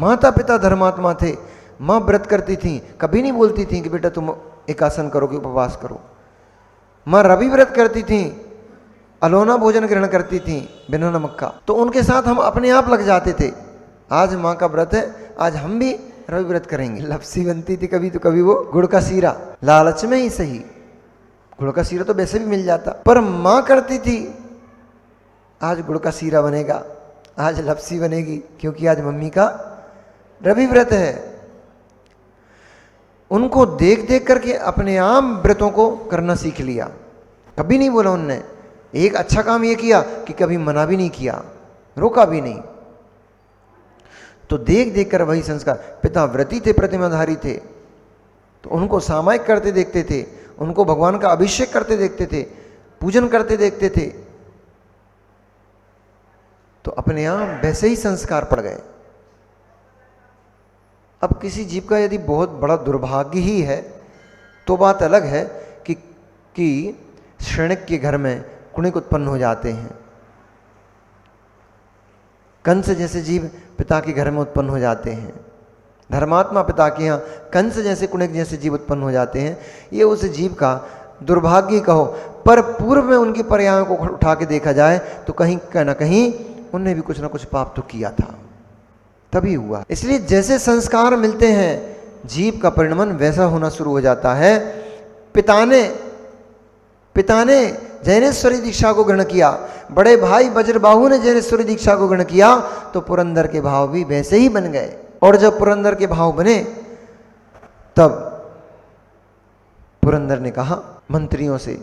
माता पिता धर्मात्मा थे, माँ व्रत करती थी, कभी नहीं बोलती थी कि बेटा तुम एकासन करो कि उपवास करो। माँ रवि व्रत करती थी, अलोना भोजन ग्रहण करती थी बिना नमक का, तो उनके साथ हम अपने आप लग जाते थे। आज माँ का व्रत है, आज हम भी रवि व्रत करेंगे। लपसी बनती थी कभी तो कभी वो गुड़ का सीरा, लालच में ही सही, गुड़ का सीरा तो वैसे भी मिल जाता, पर माँ करती थी आज गुड़ का सीरा बनेगा, आज लपसी बनेगी, क्योंकि आज मम्मी का रवि व्रत है। उनको देख देख करके अपने आप व्रतों को करना सीख लिया, कभी नहीं बोला उनने। एक अच्छा काम ये किया कि कभी मना भी नहीं किया, रोका भी नहीं। तो देख देख कर वही संस्कार, पिता व्रती थे, प्रतिमाधारी थे, तो उनको सामायिक करते देखते थे, उनको भगवान का अभिषेक करते देखते थे, पूजन करते देखते थे, तो अपने आप वैसे ही संस्कार पड़ गए। अब किसी जीव का यदि बहुत बड़ा दुर्भाग्य ही है तो बात अलग है कि श्रेणिक के घर में कुणिक उत्पन्न हो जाते हैं। कंस जैसे जीव पिता के घर में उत्पन्न हो जाते हैं, धर्मात्मा पिता के यहाँ कंस जैसे कुणिक जैसे जीव उत्पन्न हो जाते हैं। ये उस जीव का दुर्भाग्य कहो, पर पूर्व में उनकी पर्यायों को उठा के देखा जाए तो कहीं न कहीं उनने भी कुछ ना कुछ पाप तो किया था, तभी हुआ। इसलिए जैसे संस्कार मिलते हैं जीव का परिणमन वैसा होना शुरू हो जाता है। पिता ने जैनेश्वरी दीक्षा को ग्रहण किया, बड़े भाई वज्रबाहु ने जैनेश्वरी दीक्षा को ग्रहण किया, तो पुरंदर के भाव भी वैसे ही बन गए। और जब पुरंदर के भाव बने तब पुरंदर ने कहा मंत्रियों से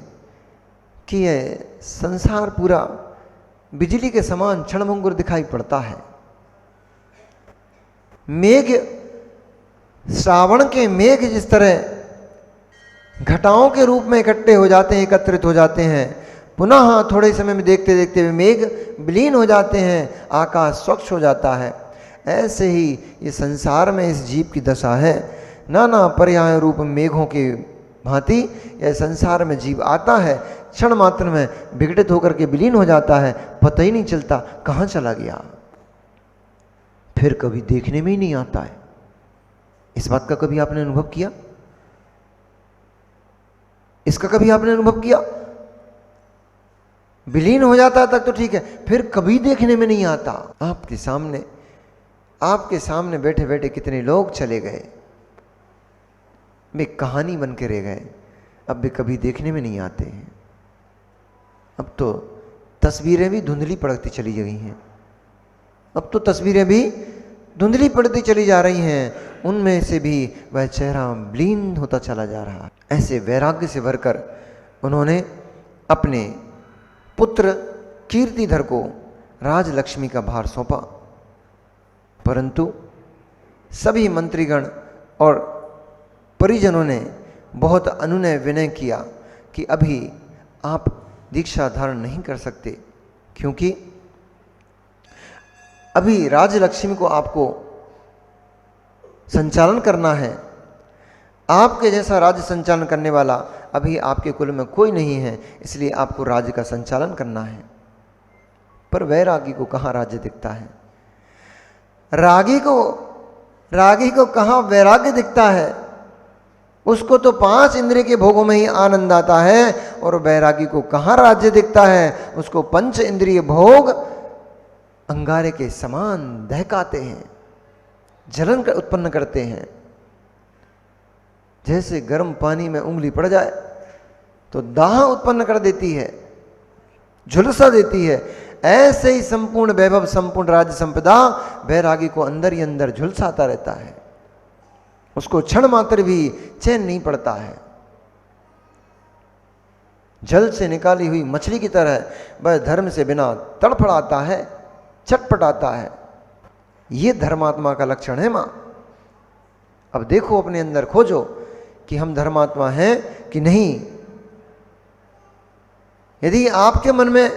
कि यह संसार पूरा बिजली के समान क्षणभंगुर दिखाई पड़ता है। मेघ, श्रावण के मेघ जिस तरह घटाओं के रूप में इकट्ठे हो जाते हैं, एकत्रित हो जाते हैं, पुनः थोड़े समय में देखते देखते हुए मेघ विलीन हो जाते हैं, आकाश स्वच्छ हो जाता है, ऐसे ही ये संसार में इस जीव की दशा है। नाना पर्याय रूप मेघों के भांति यह संसार में जीव आता है, क्षण मात्र में विघटित होकर के विलीन हो जाता है, पता ही नहीं चलता कहाँ चला गया, फिर कभी देखने में ही नहीं आता है। इस बात का कभी आपने अनुभव किया? इसका कभी आपने अनुभव किया? विलीन हो जाता तक तो ठीक है, फिर कभी देखने में नहीं आता। आपके सामने बैठे बैठे कितने लोग चले गए, वे कहानी बन के रह गए, अब वे कभी देखने में नहीं आते हैं। अब तो तस्वीरें भी धुंधली पड़ती चली गई हैं, अब तो तस्वीरें भी धुंधली पड़ती चली जा रही हैं, उनमें से भी वह चेहरा विलीन होता चला जा रहा है। ऐसे वैराग्य से भरकर उन्होंने अपने पुत्र कीर्तिधर को राजलक्ष्मी का भार सौंपा, परंतु सभी मंत्रीगण और परिजनों ने बहुत अनुनय विनय किया कि अभी आप दीक्षा धारण नहीं कर सकते, क्योंकि अभी राजलक्ष्मी को आपको संचालन करना है, आपके जैसा राज्य संचालन करने वाला अभी आपके कुल में कोई नहीं है, इसलिए आपको राज्य का संचालन करना है। पर वैरागी को कहाँ राज्य दिखता है, रागी को कहाँ वैराग्य दिखता है, उसको तो 5 इंद्रिय के भोगों में ही आनंद आता है, और वैरागी को कहाँ राज्य दिखता है, उसको 5 इंद्रिय भोग अंगारे के समान दहकाते हैं, जलन उत्पन्न करते हैं। जैसे गर्म पानी में उंगली पड़ जाए तो दाह उत्पन्न कर देती है, झुलसा देती है, ऐसे ही संपूर्ण वैभव, संपूर्ण राज्य संपदा वैरागी को अंदर ही अंदर झुलसाता रहता है, उसको क्षण मात्र भी चैन नहीं पड़ता है। जल से निकाली हुई मछली की तरह वह धर्म से बिना तड़फड़ाता है, चटपटाता है। ये धर्मात्मा का लक्षण है मां। अब देखो अपने अंदर खोजो कि हम धर्मात्मा हैं कि नहीं। यदि आपके मन में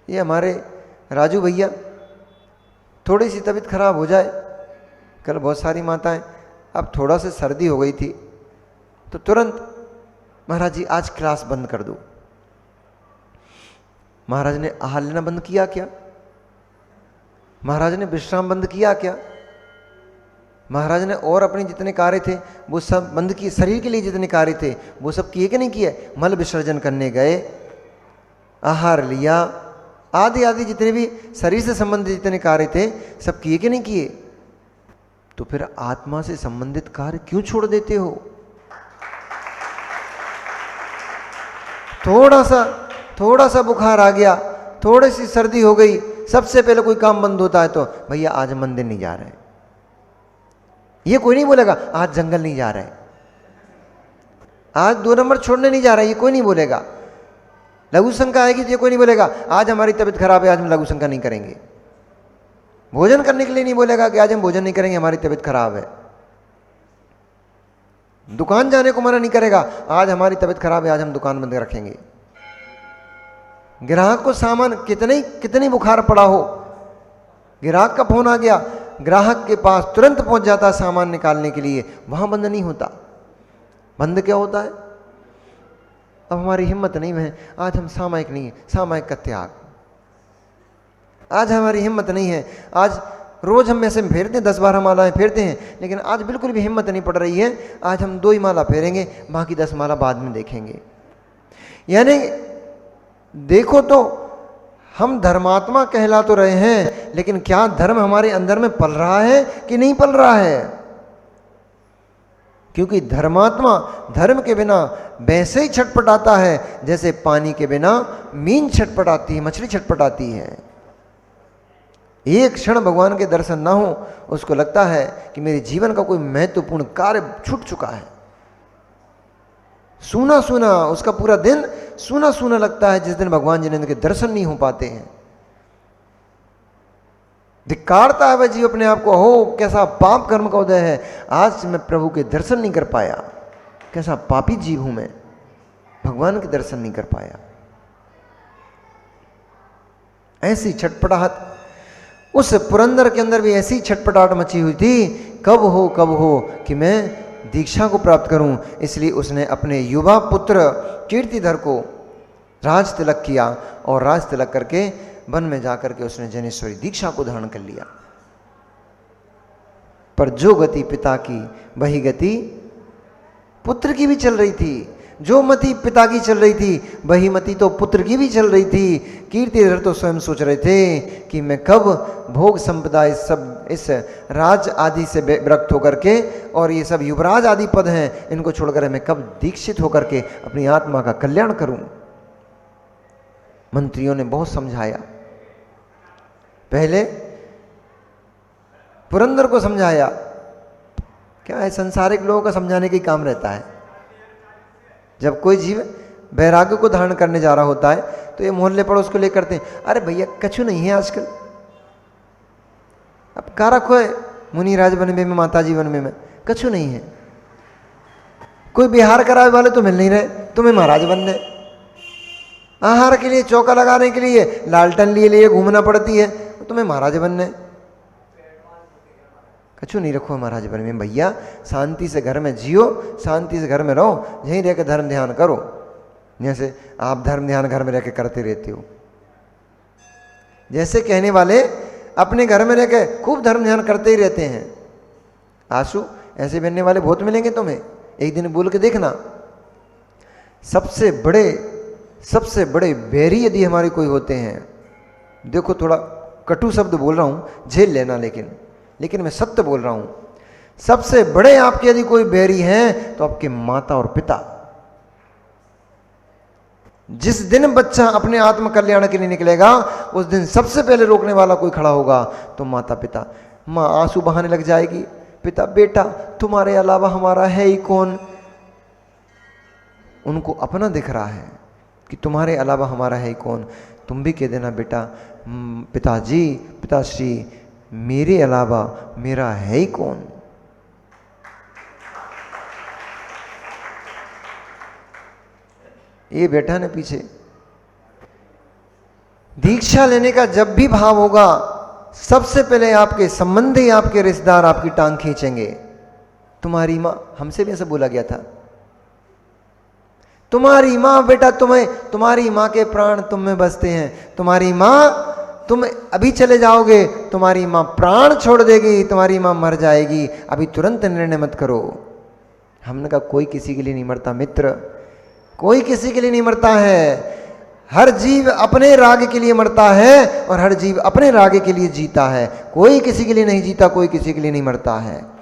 ये हमारे राजू भैया थोड़ी सी तबीयत खराब हो जाए, कल बहुत सारी माताएं, अब थोड़ा सा सर्दी हो गई थी तो तुरंत महाराज जी आज क्लास बंद कर दो। महाराज ने आहार लेना बंद किया क्या? महाराज ने विश्राम बंद किया क्या? महाराज ने और अपने जितने कार्य थे वो सब बंद किए, शरीर के लिए जितने कार्य थे वो सब किए कि नहीं किए? मल विसर्जन करने गए, आहार लिया, आदि आदि जितने भी शरीर से संबंधित जितने कार्य थे सब किए कि नहीं किए? तो फिर आत्मा से संबंधित कार्य क्यों छोड़ देते हो? थोड़ा सा बुखार आ गया, थोड़ी सी सर्दी हो गई, सबसे पहले कोई काम बंद होता है तो भैया आज मंदिर नहीं जा रहे। ये कोई नहीं बोलेगा आज जंगल नहीं जा रहे, आज 2 नंबर छोड़ने नहीं जा रहे, ये कोई नहीं बोलेगा। लघु शंका आएगी तो ये कोई नहीं बोलेगा आज हमारी तबीयत खराब है, आज हम लघु शंका नहीं करेंगे। भोजन करने के लिए नहीं बोलेगा कि आज हम भोजन नहीं करेंगे, हमारी तबीयत खराब है। दुकान जाने को मना नहीं करेगा, आज हमारी तबीयत खराब है, आज हम दुकान बंद रखेंगे। ग्राहक को सामान कितनी बुखार पड़ा हो, ग्राहक का फोन आ गया, ग्राहक के पास तुरंत पहुंच जाता है सामान निकालने के लिए, वहां बंद नहीं होता। बंद क्या होता है? अब हमारी हिम्मत नहीं है, आज हम सामायिक नहीं है, सामायिक का त्याग। आज हमारी हिम्मत नहीं है, आज रोज हम ऐसे फेरते हैं, 10-12 मालाएं फेरते हैं, लेकिन आज बिल्कुल भी हिम्मत नहीं पड़ रही है, आज हम 2 ही माला फेरेंगे, बाकी 10 माला बाद में देखेंगे। यानी देखो तो हम धर्मात्मा कहला तो रहे हैं, लेकिन क्या धर्म हमारे अंदर में पल रहा है कि नहीं पल रहा है? क्योंकि धर्मात्मा धर्म के बिना वैसे ही छटपटाता है जैसे पानी के बिना मीन छटपटाती है, मछली छटपटाती है। एक क्षण भगवान के दर्शन ना हो, उसको लगता है कि मेरे जीवन का कोई महत्वपूर्ण कार्य छूट चुका है। सूना सूना उसका पूरा दिन सूना सूना लगता है जिस दिन भगवान जिनेंद्र के दर्शन नहीं हो पाते हैं। धिक्कारता है वह जीव अपने आप को, हो कैसा पाप कर्म का उदय है, आज मैं प्रभु के दर्शन नहीं कर पाया, कैसा पापी जीव हूं मैं, भगवान के दर्शन नहीं कर पाया। ऐसी छटपटाहट उस पुरंदर के अंदर भी ऐसी छटपटाहट मची हुई थी, कब हो कि मैं दीक्षा को प्राप्त करूं। इसलिए उसने अपने युवा पुत्र कीर्तिधर को राज तिलक किया और राज तिलक करके वन में जाकर के उसने जनेश्वरी दीक्षा को धारण कर लिया। पर जो गति पिता की वही गति पुत्र की भी चल रही थी, जो मति पिता की चल रही थी वही मति तो पुत्र की भी चल रही थी। कीर्तिधर तो स्वयं सोच रहे थे कि मैं कब भोग संपदा इस राज आदि से विरक्त होकर के, और ये सब युवराज आदि पद हैं इनको छोड़कर मैं कब दीक्षित होकर के अपनी आत्मा का कल्याण करूं। मंत्रियों ने बहुत समझाया, पहले पुरंदर को समझाया। क्या है, संसारिक लोगों का समझाने का काम रहता है। जब कोई जीव वैराग्य को धारण करने जा रहा होता है तो ये मोहल्ले पड़ोस को लेकर करते हैं, अरे भैया कछु नहीं है आजकल, अब का रखो है मुनि राज बनवे में, माता जी बनवे में, कछु नहीं है। कोई बिहार करावे वाले तो मिल नहीं रहे, तुम्हें महाराज बनने, आहार के लिए चौका लगाने के लिए लालटन लिए घूमना पड़ती है, तुम्हें महाराज बनने, कछु नहीं रखो महाराज बनवे में। भैया शांति से घर में जियो, शांति से घर में रहो, यहीं रह के धर्म ध्यान करो। जैसे आप धर्म ध्यान घर में रह के करते रहते हो, जैसे कहने वाले अपने घर में रह के खूब धर्म ध्यान करते ही रहते हैं। आंसू ऐसे बनने वाले बहुत मिलेंगे तुम्हें, एक दिन बोल के देखना। सबसे बड़े बैरी यदि हमारे कोई होते हैं, देखो थोड़ा कटु शब्द बोल रहा हूं, झेल लेना, लेकिन मैं सत्य बोल रहा हूं। सबसे बड़े आपके यदि कोई बैरी हैं तो आपके माता और पिता। जिस दिन बच्चा अपने आत्म कल्याण के लिए निकलेगा उस दिन सबसे पहले रोकने वाला कोई खड़ा होगा तो माता पिता। माँ आंसू बहाने लग जाएगी, पिता बेटा तुम्हारे अलावा हमारा है ही कौन। उनको अपना दिख रहा है कि तुम्हारे अलावा हमारा है ही कौन। तुम भी कह देना बेटा, पिताजी पिताश्री मेरे अलावा मेरा है ही कौन। ये बैठा ना पीछे। दीक्षा लेने का जब भी भाव होगा सबसे पहले आपके संबंधी, आपके रिश्तेदार आपकी टांग खींचेंगे। तुम्हारी मां, हमसे भी ऐसा बोला गया था, तुम्हारी मां बेटा तुम्हारी मां के प्राण तुम में बसते हैं, तुम्हारी मां तुम अभी चले जाओगे, तुम्हारी माँ प्राण छोड़ देगी, तुम्हारी माँ मर जाएगी, अभी तुरंत निर्णय मत करो। हमने कहा कोई किसी के लिए नहीं मरता मित्र, कोई किसी के लिए नहीं मरता है। हर जीव अपने राग के लिए मरता है और हर जीव अपने राग के लिए जीता है। कोई किसी के लिए नहीं जीता, कोई किसी के लिए नहीं मरता है।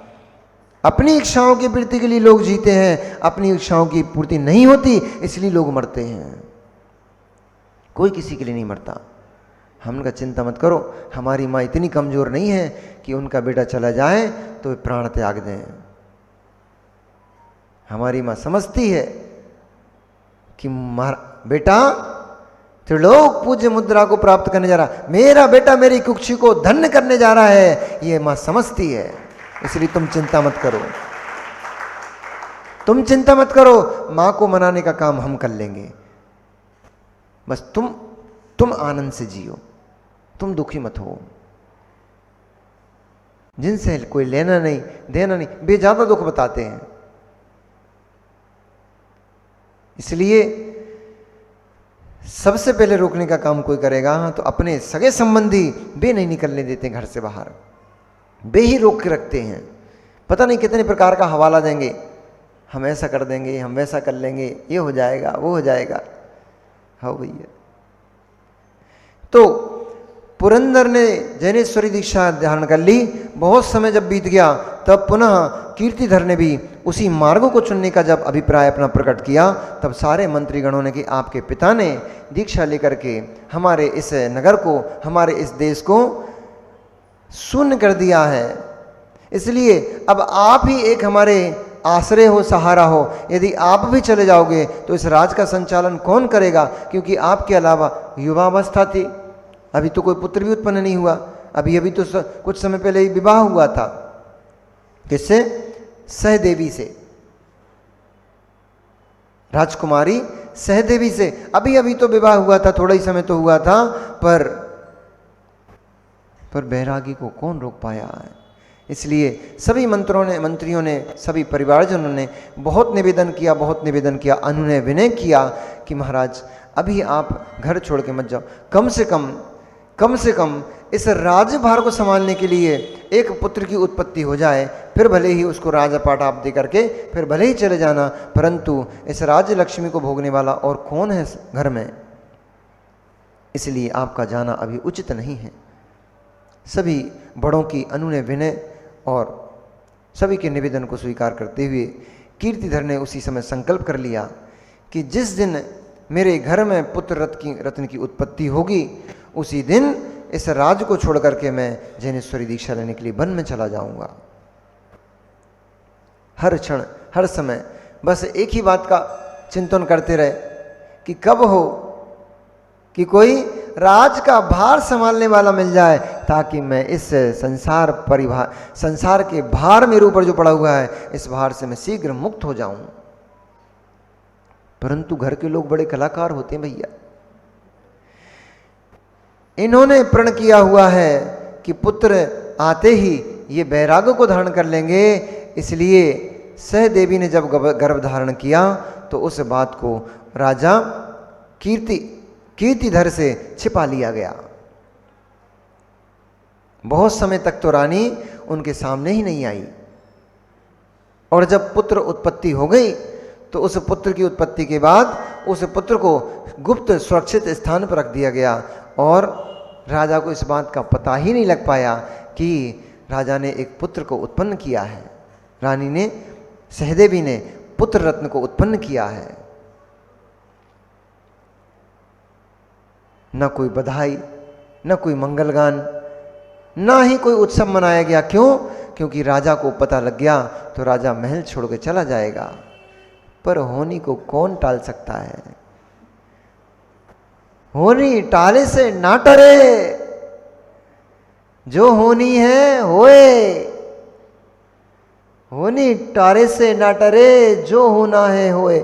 अपनी इच्छाओं की पूर्ति के लिए लोग जीते हैं, अपनी इच्छाओं की पूर्ति नहीं होती इसलिए लोग मरते हैं। कोई किसी के लिए नहीं मरता। हमने कहा चिंता मत करो, हमारी माँ इतनी कमजोर नहीं है कि उनका बेटा चला जाए तो वे प्राण त्याग दें। हमारी माँ समझती है कि बेटा त्रिलोक पूज्य मुद्रा को प्राप्त करने जा रहा, मेरा बेटा मेरी कुक्षी को धन्य करने जा रहा है, ये माँ समझती है। इसलिए तुम चिंता मत करो, तुम चिंता मत करो, माँ को मनाने का काम हम कर लेंगे। बस तुम आनंद से जियो, तुम दुखी मत हो। जिनसे कोई लेना नहीं देना नहीं, बेज्यादा दुख बताते हैं। इसलिए सबसे पहले रोकने का काम कोई करेगा तो अपने सगे संबंधी बे नहीं निकलने देते घर से बाहर, बे ही रोक के रखते हैं। पता नहीं कितने प्रकार का हवाला देंगे, हम ऐसा कर देंगे, हम वैसा कर लेंगे, ये हो जाएगा, वो हो जाएगा। हाँ भैया। तो पुरंदर ने जैनेश्वरी दीक्षा धारण कर ली। बहुत समय जब बीत गया तब पुनः कीर्तिधर ने भी उसी मार्ग को चुनने का जब अभिप्राय अपना प्रकट किया, तब सारे मंत्रीगणों ने कि आपके पिता ने दीक्षा लेकर के हमारे इस नगर को, हमारे इस देश को शून्य कर दिया है, इसलिए अब आप ही एक हमारे आश्रय हो, सहारा हो। यदि आप भी चले जाओगे तो इस राज का संचालन कौन करेगा, क्योंकि आपके अलावा युवावस्था थी, अभी तो कोई पुत्र भी उत्पन्न नहीं हुआ, अभी तो कुछ समय पहले ही विवाह हुआ था। किससे? सहदेवी से, राजकुमारी सहदेवी से अभी तो विवाह हुआ था, थोड़ा ही समय तो हुआ था, पर बैरागी को कौन रोक पाया है। इसलिए सभी मंत्रियों ने सभी परिवारजनों ने बहुत निवेदन किया, अनुनय विनय किया कि महाराज अभी आप घर छोड़ के मत जाओ, कम से कम इस राज्यभार को संभालने के लिए एक पुत्र की उत्पत्ति हो जाए, फिर भले ही उसको राजपाट आप दे करके फिर भले ही चले जाना, परंतु इस राज्य लक्ष्मी को भोगने वाला और कौन है घर में, इसलिए आपका जाना अभी उचित नहीं है। सभी बड़ों की अनुनय विनय और सभी के निवेदन को स्वीकार करते हुए कीर्तिधर ने उसी समय संकल्प कर लिया कि जिस दिन मेरे घर में पुत्र रत्न की उत्पत्ति होगी, उसी दिन इस राज्य को छोड़ करके मैं जैनेश्वरी दीक्षा लेने के लिए वन में चला जाऊंगा। हर क्षण हर समय बस एक ही बात का चिंतन करते रहे कि कब हो कि कोई राज का भार संभालने वाला मिल जाए, ताकि मैं इस संसार के भार मेरे ऊपर जो पड़ा हुआ है, इस भार से मैं शीघ्र मुक्त हो जाऊं। परंतु घर के लोग बड़े कलाकार होते हैं भैया। इन्होंने प्रण किया हुआ है कि पुत्र आते ही ये बैराग को धारण कर लेंगे, इसलिए सहदेवी ने जब गर्भ धारण किया तो उस बात को राजा कीर्तिधर से छिपा लिया गया। बहुत समय तक तो रानी उनके सामने ही नहीं आई, और जब पुत्र उत्पत्ति हो गई तो उस पुत्र की उत्पत्ति के बाद उस पुत्र को गुप्त सुरक्षित स्थान पर रख दिया गया, और राजा को इस बात का पता ही नहीं लग पाया कि राजा ने एक पुत्र को उत्पन्न किया है, रानी ने, सहदेवी ने पुत्र रत्न को उत्पन्न किया है। न कोई बधाई, न कोई मंगलगान, ना ही कोई उत्सव मनाया गया। क्यों? क्योंकि राजा को पता लग गया तो राजा महल छोड़ के चला जाएगा, पर होनी को कौन टाल सकता है। होनी टाले से ना टरे, जो होनी है होए। होनी टारे से ना टरे, जो होना है होए।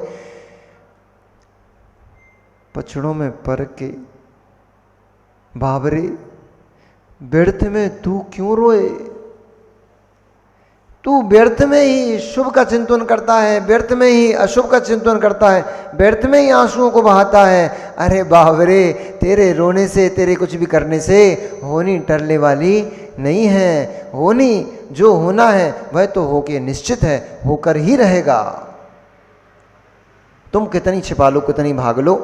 पछड़ों में पर के बाबरे, व्यर्थ में तू क्यों रोए। तू व्यर्थ में ही शुभ का चिंतन करता है, व्यर्थ में ही अशुभ का चिंतन करता है, व्यर्थ में ही आंसुओं को बहाता है। अरे बावरे, तेरे रोने से, तेरे कुछ भी करने से होनी टलने वाली नहीं है। होनी जो होना है वह तो होके निश्चित है, होकर ही रहेगा। तुम कितनी छिपा लो, कितनी भाग लो,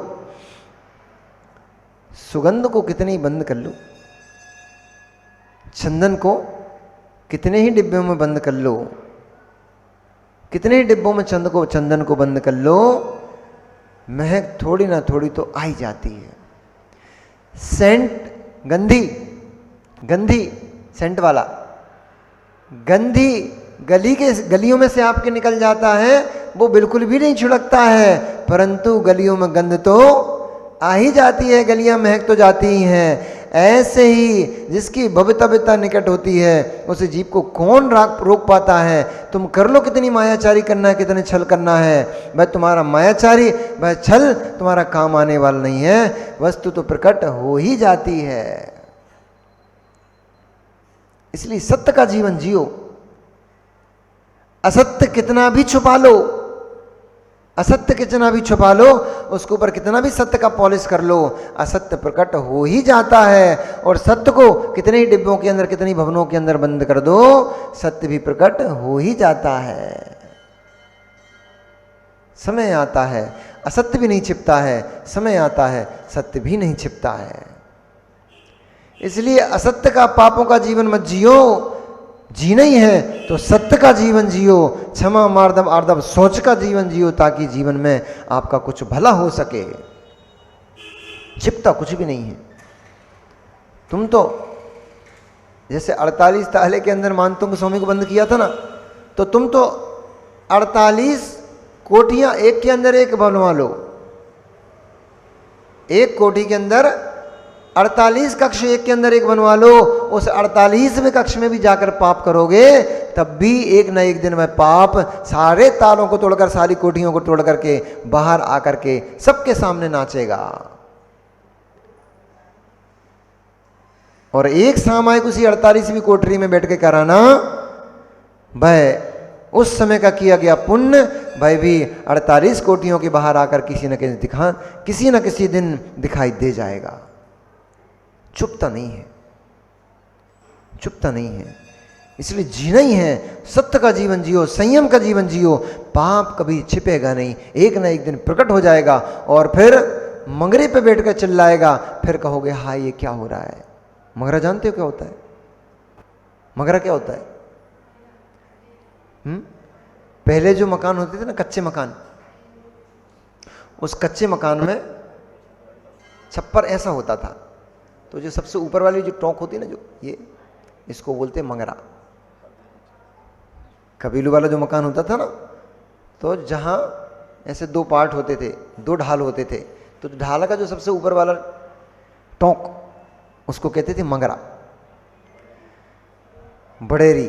सुगंध को कितनी बंद कर लो, चंदन को कितने ही डिब्बों में बंद कर लो, कितने ही डिब्बों में चंदन को बंद कर लो, महक थोड़ी ना थोड़ी तो आ ही जाती है। सेंट, गंधी सेंट वाला गंधी गलियों में से आपके निकल जाता है, वो बिल्कुल भी नहीं छिड़कता है, परंतु गलियों में गंध तो आ ही जाती है, गलियां महक तो जाती ही हैं। ऐसे ही जिसकी भव्यता निकट होती है उस जीव को कौन रोक पाता है। तुम कर लो कितनी मायाचारी करना है, कितने छल करना है, वह तुम्हारा मायाचारी, वह छल तुम्हारा काम आने वाला नहीं है। वस्तु तो प्रकट हो ही जाती है। इसलिए सत्य का जीवन जियो। असत्य कितना भी छुपा लो, असत्य कितना भी छुपा लो, उसके ऊपर कितना भी सत्य का पॉलिश कर लो, असत्य प्रकट हो ही जाता है। और सत्य को कितने ही डिब्बों के अंदर, कितनी भवनों के अंदर बंद कर दो, सत्य भी प्रकट हो ही जाता है। समय आता है असत्य भी नहीं छिपता है, समय आता है सत्य भी नहीं छिपता है। इसलिए असत्य का, पापों का जीवन मत जियो। जीना ही है तो सत्य का जीवन जियो, क्षमा मार्दव आर्दव सोच का जीवन जियो, ताकि जीवन में आपका कुछ भला हो सके। छिपता कुछ भी नहीं है। तुम तो जैसे 48 ताले के अंदर मानतुंग स्वामी को बंद किया था ना, तो तुम तो 48 कोठियां एक के अंदर एक बनवा लो। एक कोठी के अंदर 48 कक्ष एक के अंदर एक बनवा लो। उस 48वें कक्ष में भी जाकर पाप करोगे, तब भी एक न एक दिन में पाप सारे तालों को तोड़कर, सारी कोठियों को तोड़ करके बाहर आकर के सबके सामने नाचेगा। और एक सामायिक उसी 48वीं कोठरी में बैठ के कराना, वह उस समय का किया गया पुण्य भाई भी 48 कोठियों के बाहर आकर किसी न किसी दिन दिखाई दे जाएगा। चुपता नहीं है, चुपता नहीं है। इसलिए जीना ही है, सत्य का जीवन जियो, संयम का जीवन जियो। पाप कभी छिपेगा नहीं, एक ना एक दिन प्रकट हो जाएगा और फिर मंगरे पे बैठ कर चिल्लाएगा। फिर कहोगे हाँ ये क्या हो रहा है। मगरा जानते हो क्या होता है? मगरा क्या होता है? पहले जो मकान होते थे ना, कच्चे मकान, उस कच्चे मकान में छप्पर ऐसा होता था, तो जो सबसे ऊपर वाली जो टोंक होती है ना, जो ये, इसको बोलते हैं मंगरा। कबीलू वाला जो मकान होता था ना, तो जहां ऐसे दो पार्ट होते थे, दो ढाल होते थे, तो ढाल का जो सबसे ऊपर वाला टोंक, उसको कहते थे मंगरा, बड़ेरी।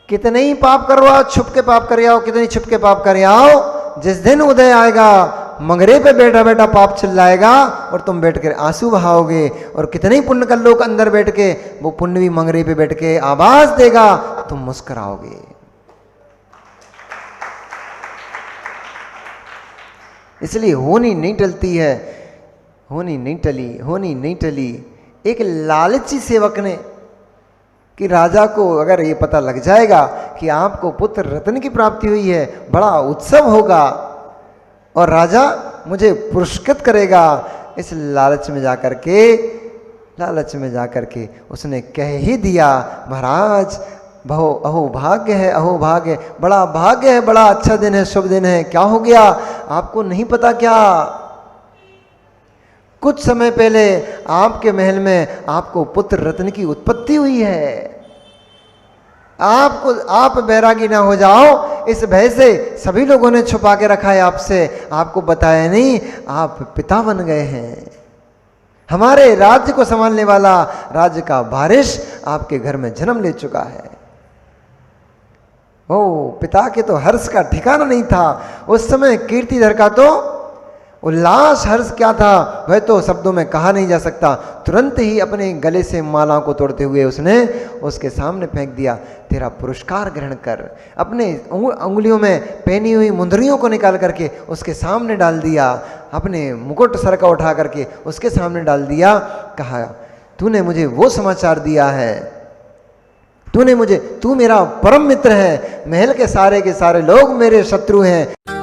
कितने ही पाप करवाओ, छुप के पाप कर आओ, कितने छुप के पाप कर आओ, जिस दिन उदय आएगा मंगरे पे बैठा बैठा पाप चिल्लाएगा और तुम बैठ कर आंसू बहाओगे। और कितने ही पुण्य कर लो अंदर बैठ के, वो पुण्य भी मंगरे पे बैठ के आवाज देगा, तुम मुस्कुराओगे। इसलिए होनी नहीं टलती है, होनी नहीं टली, होनी नहीं टली। एक लालची सेवक ने कि राजा को अगर ये पता लग जाएगा कि आपको पुत्र रत्न की प्राप्ति हुई है, बड़ा उत्सव होगा और राजा मुझे पुरस्कृत करेगा, इस लालच में जाकर के उसने कह ही दिया, महाराज अहो भाग्य है, अहो भाग्य, बड़ा भाग्य है, बड़ा अच्छा दिन है, शुभ दिन है। क्या हो गया आपको नहीं पता क्या? कुछ समय पहले आपके महल में आपको पुत्र रत्न की उत्पत्ति हुई है। आप बैरागी ना हो जाओ, इस भय से सभी लोगों ने छुपा के रखा है आपसे, आपको बताया नहीं, आप पिता बन गए हैं। हमारे राज्य को संभालने वाला राज्य का वारिस आपके घर में जन्म ले चुका है। ओ पिता के तो हर्ष का ठिकाना नहीं था। उस समय कीर्तिधर का तो उल्लास हर्ष क्या था वह तो शब्दों में कहा नहीं जा सकता। तुरंत ही अपने गले से माला को तोड़ते हुए उसने उसके सामने फेंक दिया। तेरा पुरस्कार ग्रहण कर। अपने उंगलियों में पहनी हुई मुंदरियों को निकाल करके उसके सामने डाल दिया, अपने मुकुट सर का उठा करके उसके सामने डाल दिया। कहा, तूने मुझे वो समाचार दिया है, तू मेरा परम मित्र है, महल के सारे लोग मेरे शत्रु हैं।